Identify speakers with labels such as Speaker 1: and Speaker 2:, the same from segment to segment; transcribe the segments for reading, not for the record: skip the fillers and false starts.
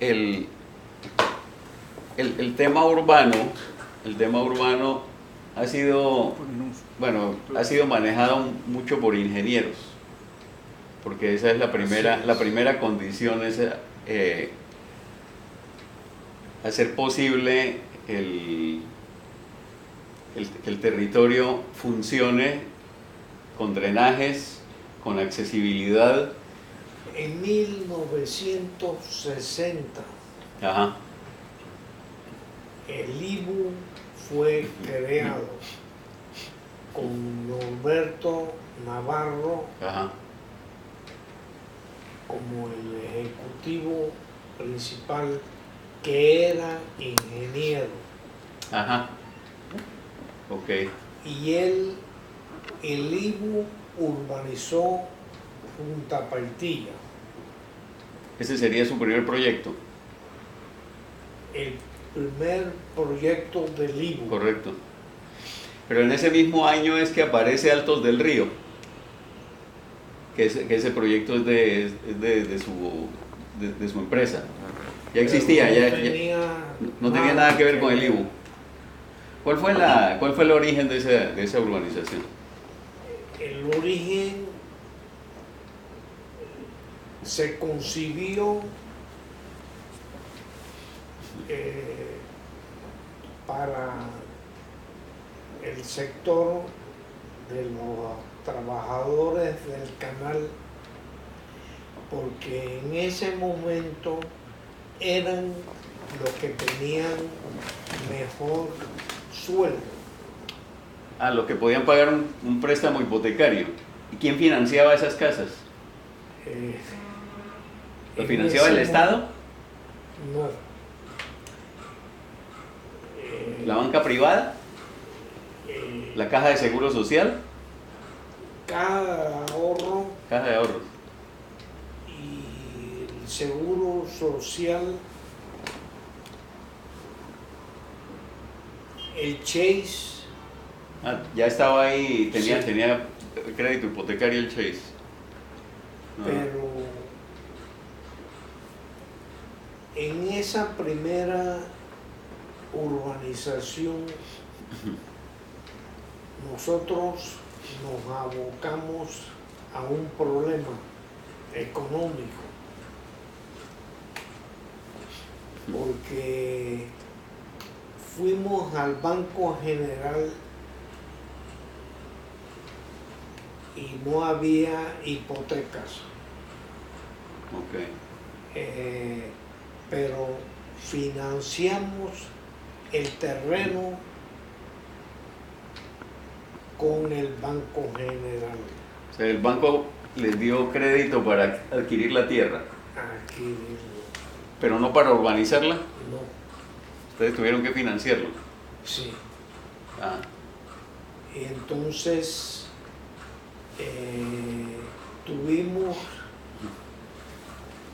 Speaker 1: el, el tema urbano, ha sido, bueno, ha sido manejado mucho por ingenieros, porque esa es la primera condición, es hacer posible que el territorio funcione con drenajes, con accesibilidad.
Speaker 2: En 1960,
Speaker 1: Ajá.
Speaker 2: el IBU fue creado con Norberto Navarro
Speaker 1: Ajá.
Speaker 2: como el ejecutivo principal, que era ingeniero.
Speaker 1: Ajá. Ok.
Speaker 2: Y el IBU urbanizó Punta Paitilla.
Speaker 1: Ese sería su primer proyecto.
Speaker 2: El primer proyecto del IBU.
Speaker 1: Correcto. Pero en ese mismo año es que aparece Altos del Río, que ese proyecto es de su empresa. Ya existía, no tenía nada que ver con el IBU. ¿Cuál fue el origen de esa urbanización?
Speaker 2: El origen se concibió para el sector de los trabajadores del canal, porque en ese momento eran los que tenían mejor sueldo.
Speaker 1: Los que podían pagar un préstamo hipotecario. ¿Y quién financiaba esas casas? ¿Lo financiaba el Estado?
Speaker 2: No.
Speaker 1: ¿La banca privada? ¿La caja de seguro social?
Speaker 2: Caja de ahorro.
Speaker 1: Caja de ahorros.
Speaker 2: Y el seguro social, el Chase.
Speaker 1: Ya estaba ahí, tenía
Speaker 2: Sí.
Speaker 1: crédito hipotecario el Chase.
Speaker 2: Pero en esa primera urbanización nosotros nos abocamos a un problema económico, porque fuimos al Banco General y no había hipotecas.
Speaker 1: Ok.
Speaker 2: Pero financiamos el terreno con el Banco General.
Speaker 1: O sea, el banco les dio crédito para adquirir la tierra,
Speaker 2: Aquí
Speaker 1: pero no para urbanizarla.
Speaker 2: no,
Speaker 1: Ustedes tuvieron que financiarlo.
Speaker 2: sí.
Speaker 1: Ah,
Speaker 2: Y entonces tuvimos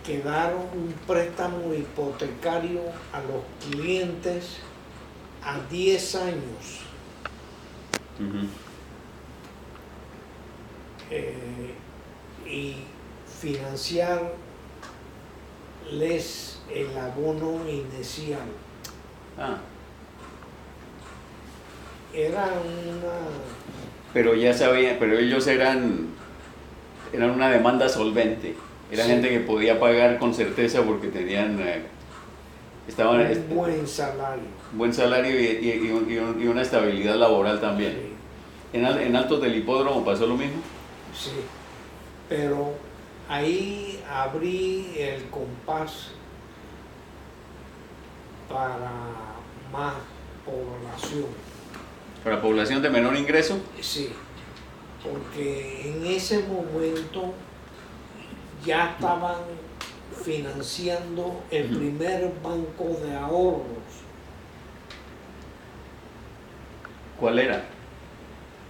Speaker 2: que dar un préstamo hipotecario a los clientes a 10 años.
Speaker 1: ujú.
Speaker 2: Y financiarles el abono inicial. Era una...
Speaker 1: Pero ya sabían, pero ellos eran una demanda solvente. Era
Speaker 2: Sí.
Speaker 1: gente que podía pagar con certeza porque tenían, estaban,
Speaker 2: un buen salario.
Speaker 1: buen salario y una estabilidad laboral también.
Speaker 2: Sí,
Speaker 1: En Altos del Hipódromo pasó lo mismo.
Speaker 2: sí. Pero ahí abrí el compás para más población.
Speaker 1: Para población de menor ingreso.
Speaker 2: Sí, porque en ese momento ya estaban financiando el primer banco de ahorros.
Speaker 1: ¿Cuál era?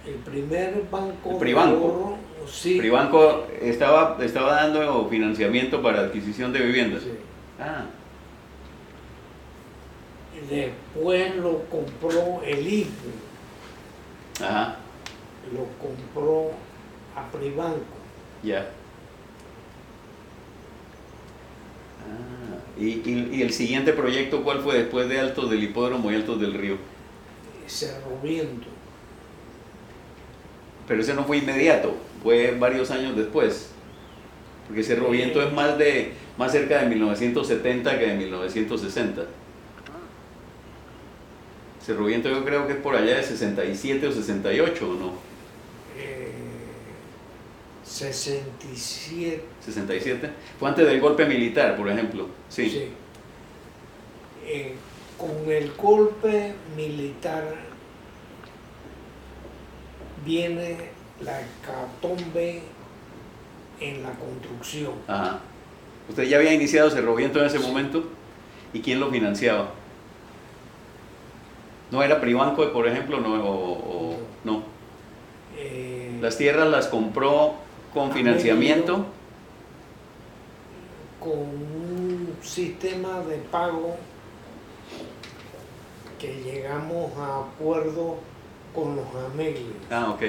Speaker 2: El primer banco
Speaker 1: El
Speaker 2: de
Speaker 1: Pribanco.
Speaker 2: ahorro, sí.
Speaker 1: Pribanco estaba dando financiamiento para adquisición de viviendas.
Speaker 2: Sí.
Speaker 1: Ah,
Speaker 2: Después lo compró el IFE,
Speaker 1: ajá,
Speaker 2: lo compró a Pribanco.
Speaker 1: ya. ¿Y el siguiente proyecto cuál fue después de Altos del Hipódromo y Altos del Río?
Speaker 2: Cerro Viento.
Speaker 1: Pero ese no fue inmediato, fue varios años después. Porque Cerro Viento es más cerca de 1970 que de 1960. Cerro Viento yo creo que es por allá de 67 o 68, ¿o no?
Speaker 2: 67.
Speaker 1: 67. Fue antes del golpe militar, por ejemplo. Sí.
Speaker 2: Sí. Con el golpe militar viene la hecatombe en la construcción.
Speaker 1: Ajá. ¿Usted ya había iniciado Cerro Viento en ese momento? ¿Y quién lo financiaba? ¿No era Pribanco, por ejemplo? No. ¿Las tierras las compró con financiamiento?
Speaker 2: Con un sistema de pago que llegamos a acuerdo con los Ameglios.
Speaker 1: Ah, ok.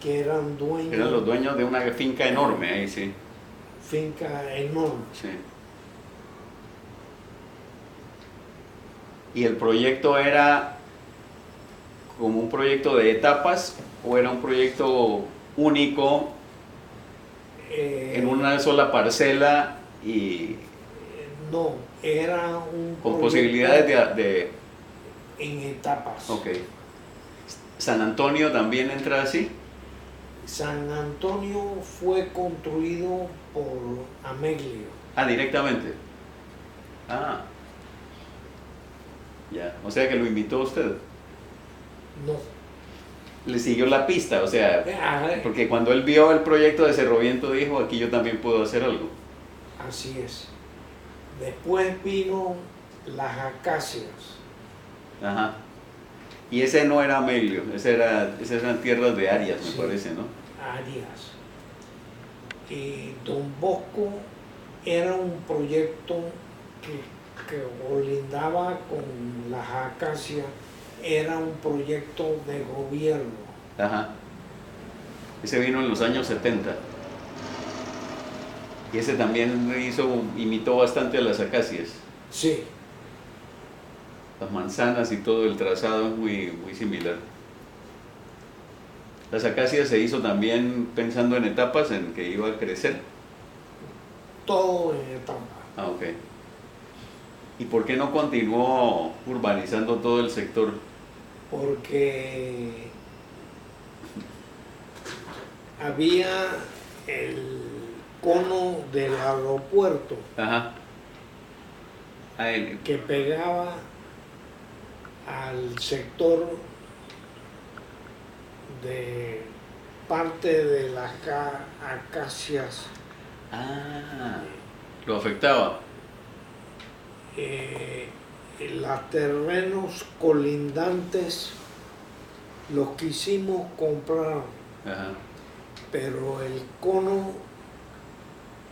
Speaker 2: Que eran dueños.
Speaker 1: Eran los dueños de una finca enorme ahí, sí.
Speaker 2: Finca enorme.
Speaker 1: Sí. ¿Y el proyecto era como un proyecto de etapas o era un proyecto único en una sola parcela y
Speaker 2: no, era un
Speaker 1: con posibilidades de...
Speaker 2: en etapas.
Speaker 1: Ok. ¿San Antonio también entra así?
Speaker 2: San Antonio fue construido por Ameglio.
Speaker 1: Ah, directamente. Ah. Ya, o sea que lo invitó usted.
Speaker 2: No.
Speaker 1: Le siguió la pista, o sea, porque cuando él vio el proyecto de Cerro Viento dijo, aquí yo también puedo hacer algo.
Speaker 2: Así es. Después vino las acacias.
Speaker 1: Ajá. Y ese no era Amelio, esas eran tierras de Arias, me
Speaker 2: Sí,
Speaker 1: parece, ¿no?
Speaker 2: Arias. Y Don Bosco era un proyecto que colindaba con las acacias, era un proyecto de gobierno.
Speaker 1: Ajá. Ese vino en los años 70. Y ese también imitó bastante a las acacias.
Speaker 2: Sí.
Speaker 1: Las manzanas y todo el trazado es muy similar. Las acacias se hizo también pensando en etapas en que iba a crecer.
Speaker 2: Todo en etapas.
Speaker 1: Ah, ok. ¿Y por qué no continuó urbanizando todo el sector?
Speaker 2: Porque había el cono del aeropuerto.
Speaker 1: Ajá.
Speaker 2: Que pegaba al sector de parte de las acacias.
Speaker 1: Ah, lo afectaba.
Speaker 2: Los terrenos colindantes los quisimos comprar. Ajá. Pero el cono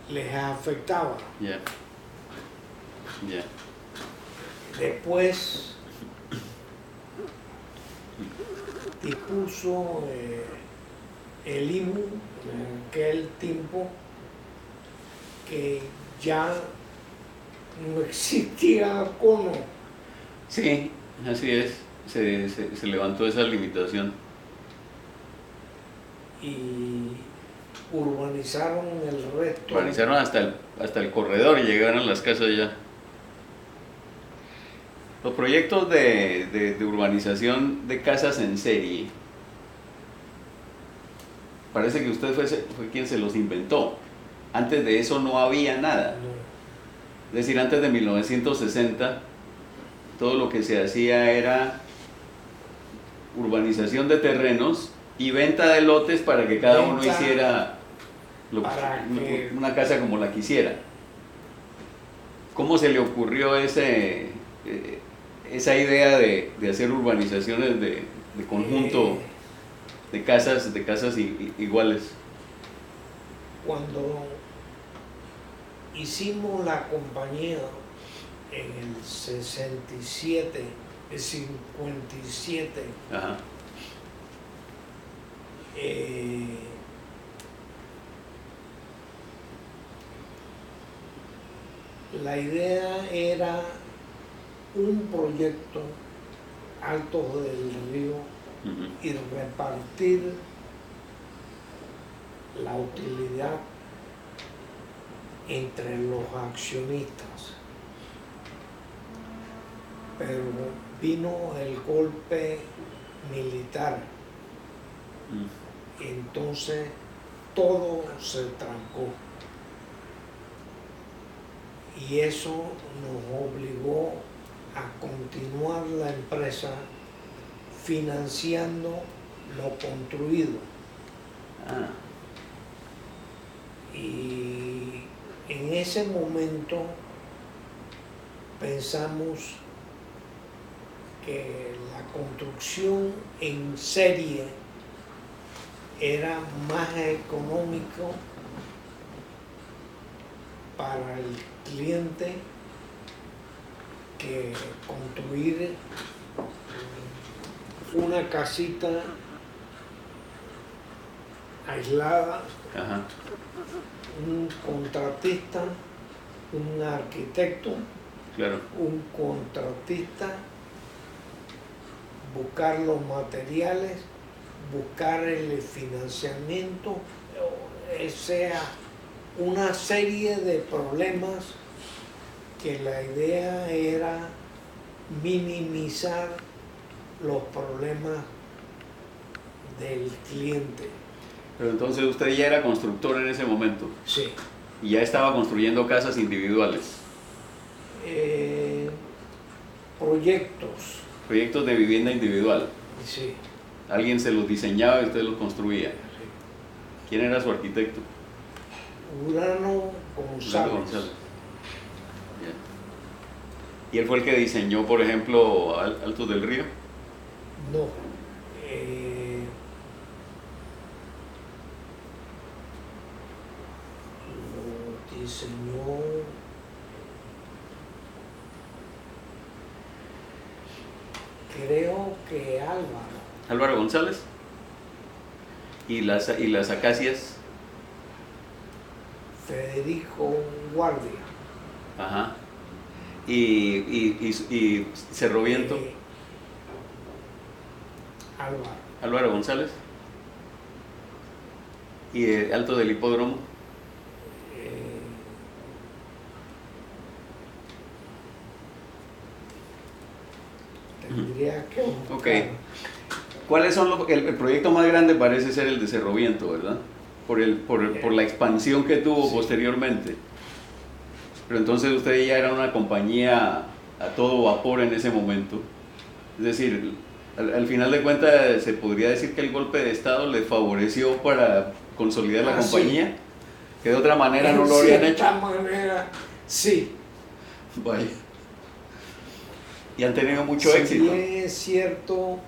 Speaker 2: les afectaba.
Speaker 1: Ya. Ya.
Speaker 2: Después dispuso el IMU en aquel tiempo que ya no existía cono.
Speaker 1: Sí, así es. Se levantó esa limitación.
Speaker 2: Y urbanizaron el resto.
Speaker 1: Urbanizaron hasta el corredor y llegaron las casas ya. Los proyectos de urbanización de casas en serie, parece que usted fue quien se los inventó. Antes de eso no había nada. Es decir, antes de 1960, todo lo que se hacía era urbanización de terrenos y venta de lotes para que cada uno hiciera una casa como la quisiera. ¿Cómo se le ocurrió esa idea de hacer urbanizaciones de conjunto de casas iguales?
Speaker 2: Cuando hicimos la compañía en el 67, el 57,
Speaker 1: ajá,
Speaker 2: La idea era un proyecto Altos del Río y repartir la utilidad entre los accionistas. Pero vino el golpe militar, entonces todo se trancó y eso nos obligó a continuar la empresa financiando lo construido. Y en ese momento pensamos que la construcción en serie era más económico para el cliente que construir una casita aislada.
Speaker 1: Ajá.
Speaker 2: Un contratista, un arquitecto,
Speaker 1: Claro.
Speaker 2: un contratista, buscar los materiales, buscar el financiamiento, o sea, una serie de problemas que la idea era minimizar los problemas del cliente.
Speaker 1: Pero entonces usted ya era constructor en ese momento
Speaker 2: Sí.
Speaker 1: y ya estaba construyendo casas individuales,
Speaker 2: Proyectos,
Speaker 1: proyectos de vivienda individual.
Speaker 2: sí.
Speaker 1: Alguien se los diseñaba y usted los construía.
Speaker 2: Sí.
Speaker 1: ¿Quién era su arquitecto?
Speaker 2: Urano González.
Speaker 1: González. ¿Y él fue el que diseñó, por ejemplo, Altos del Río?
Speaker 2: No. Lo diseñó creo que Álvaro.
Speaker 1: Álvaro González. ¿Y las acacias?
Speaker 2: Federico Guardia.
Speaker 1: Ajá. ¿Y Cerro Viento?
Speaker 2: Álvaro.
Speaker 1: Álvaro González. ¿Y Alto del Hipódromo?
Speaker 2: Tendría que buscar.
Speaker 1: Ok. ¿Cuáles son el proyecto más grande parece ser el de Cerro Viento, ¿verdad? Por la expansión que tuvo
Speaker 2: Sí.
Speaker 1: posteriormente. Pero entonces usted ya era una compañía a todo vapor en ese momento. Es decir, al final de cuentas se podría decir que el golpe de Estado le favoreció para consolidar la compañía,
Speaker 2: sí.
Speaker 1: que de otra manera no lo habrían hecho.
Speaker 2: De esta manera, sí.
Speaker 1: Vaya. Y han tenido mucho
Speaker 2: Si
Speaker 1: éxito.
Speaker 2: bien es cierto,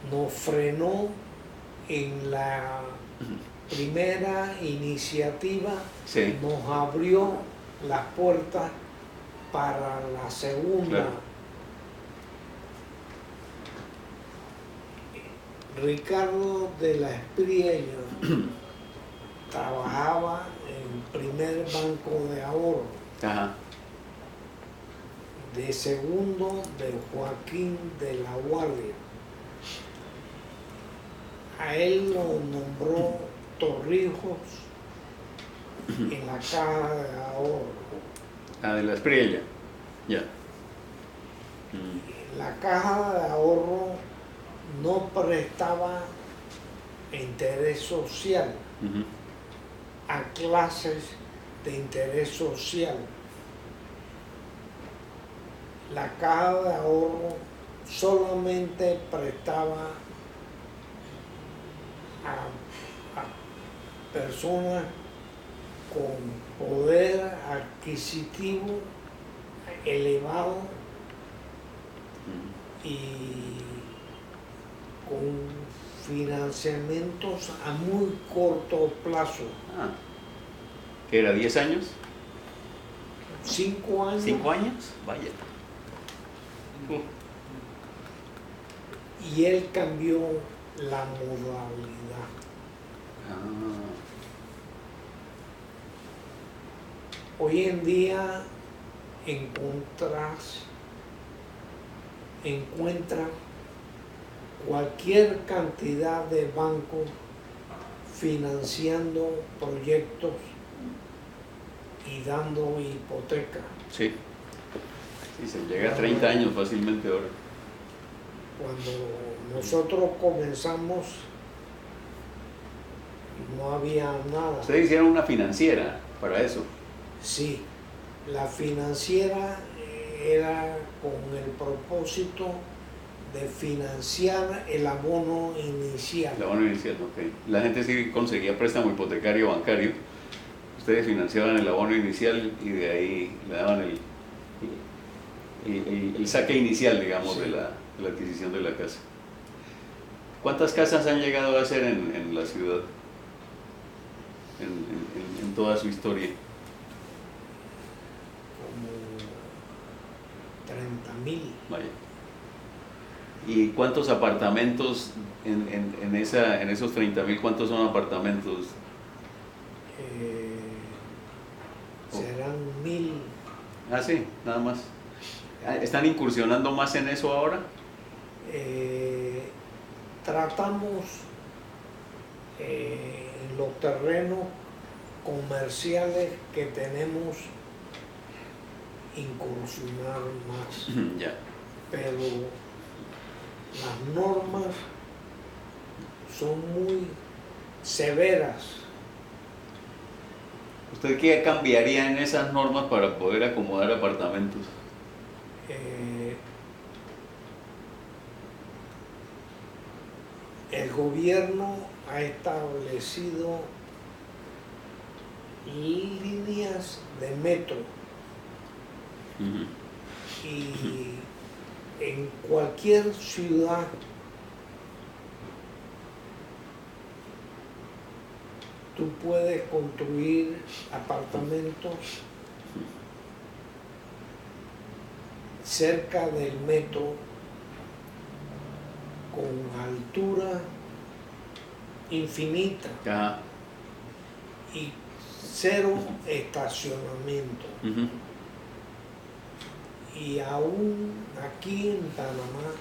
Speaker 2: nos frenó en la primera iniciativa,
Speaker 1: Sí.
Speaker 2: nos abrió las puertas para la segunda.
Speaker 1: Claro.
Speaker 2: Ricardo de la Espriella trabajaba en primer banco de ahorro.
Speaker 1: Ajá.
Speaker 2: De segundo de Joaquín de la Guardia. A él lo nombró Torrijos en la caja de ahorro.
Speaker 1: Ah, de la Espriella. Ya.
Speaker 2: La caja de ahorro no prestaba interés social
Speaker 1: Ujú.
Speaker 2: a clases de interés social. La caja de ahorro solamente prestaba a personas con poder adquisitivo elevado y con financiamientos a muy corto plazo.
Speaker 1: Ah. ¿Qué era? ¿10 años?
Speaker 2: 5 años.
Speaker 1: ¿5 años? Vaya.
Speaker 2: Y él cambió la modalidad. Hoy en día encuentra cualquier cantidad de bancos financiando proyectos y dando hipoteca.
Speaker 1: Sí. Sí, se llega a 30 años fácilmente ahora.
Speaker 2: Cuando nosotros comenzamos no había nada.
Speaker 1: Ustedes hicieron una financiera para eso.
Speaker 2: Sí, la financiera era con el propósito de financiar el abono inicial.
Speaker 1: El abono inicial, ok. La gente sí conseguía préstamo hipotecario bancario. Ustedes financiaban el abono inicial y de ahí le daban el saque inicial, digamos,
Speaker 2: Sí.
Speaker 1: de la adquisición de la casa. ¿Cuántas casas han llegado a hacer en la ciudad? En toda su historia.
Speaker 2: Como 30.000.
Speaker 1: Vaya. ¿Y cuántos apartamentos en esos 30.000, cuántos son apartamentos?
Speaker 2: Serán 1.000.
Speaker 1: Ah, sí, nada más. ¿Están incursionando más en eso ahora?
Speaker 2: Tratamos en los terrenos comerciales que tenemos incursionar más,
Speaker 1: Ya.
Speaker 2: pero las normas son muy severas.
Speaker 1: ¿Usted qué cambiaría en esas normas para poder acomodar apartamentos?
Speaker 2: El gobierno ha establecido líneas de metro y en cualquier ciudad tú puedes construir apartamentos cerca del metro con altura infinita
Speaker 1: Ajá.
Speaker 2: y cero estacionamiento. Y aún aquí en Panamá